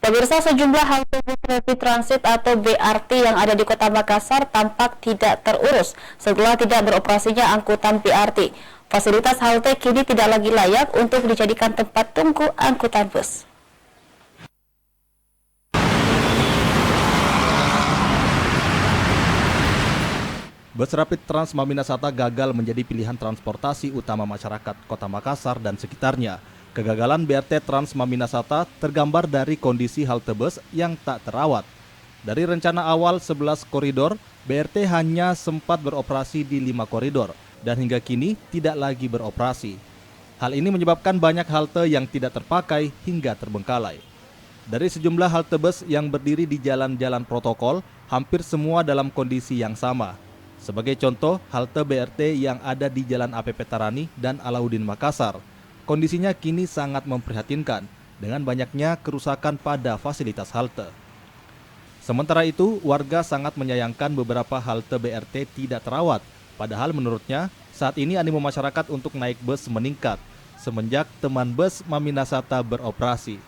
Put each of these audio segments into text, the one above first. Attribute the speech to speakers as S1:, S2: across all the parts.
S1: Pemirsa, sejumlah halte bus rapid transit atau BRT yang ada di Kota Makassar tampak tidak terurus setelah tidak beroperasinya angkutan BRT. Fasilitas halte kini tidak lagi layak untuk dijadikan tempat tunggu angkutan bus.
S2: Bus Rapid Trans Maminasata gagal menjadi pilihan transportasi utama masyarakat Kota Makassar dan sekitarnya. Kegagalan BRT Trans Maminasata tergambar dari kondisi halte bus yang tak terawat. Dari rencana awal 11 koridor, BRT hanya sempat beroperasi di 5 koridor dan hingga kini tidak lagi beroperasi. Hal ini menyebabkan banyak halte yang tidak terpakai hingga terbengkalai. Dari sejumlah halte bus yang berdiri di jalan-jalan protokol, hampir semua dalam kondisi yang sama. Sebagai contoh, halte BRT yang ada di Jalan APP Tarani dan Alauddin Makassar. Kondisinya kini sangat memprihatinkan dengan banyaknya kerusakan pada fasilitas halte. Sementara itu, warga sangat menyayangkan beberapa halte BRT tidak terawat. Padahal menurutnya, saat ini animo masyarakat untuk naik bus meningkat semenjak teman bus Maminasata beroperasi.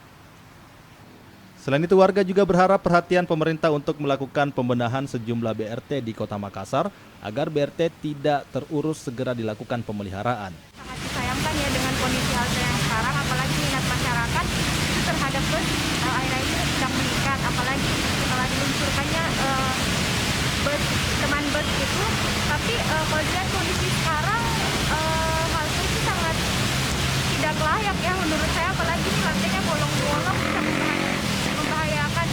S2: Selain itu, warga juga berharap perhatian pemerintah untuk melakukan pembenahan sejumlah BRT di Kota Makassar agar BRT tidak terurus segera dilakukan pemeliharaan.
S3: Sangat disayangkan ya dengan kondisi halte yang sekarang, apalagi minat masyarakat itu terhadap bus akhir-akhir ini sedang meningkat, apalagi setelah diluncurkannya bus teman bus itu. Tapi kalau dilihat kondisi sekarang halte itu sangat tidak layak ya menurut saya, apalagi ini lantainya bolong-bolong bisa membahayakan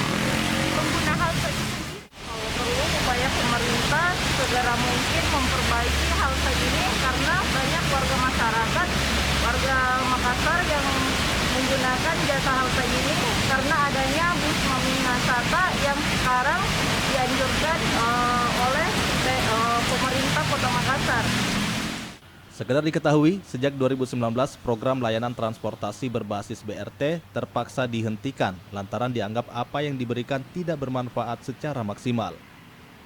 S3: pengguna halte itu sendiri. Kalau perlu upaya pemerintah segera mungkin memperbaiki halte ini karena banyak warga masyarakat, warga Makassar yang menggunakan jasa halte ini karena adanya bus Maminasata yang sekarang dianjurkan oleh pemerintah Kota Makassar.
S2: Sekedar diketahui, sejak 2019 program layanan transportasi berbasis BRT terpaksa dihentikan lantaran dianggap apa yang diberikan tidak bermanfaat secara maksimal.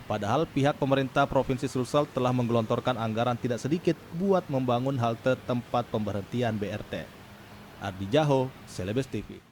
S2: Padahal pihak pemerintah Provinsi Sulsel telah menggelontorkan anggaran tidak sedikit buat membangun halte tempat pemberhentian BRT. Ardi Jaho, Celebes TV.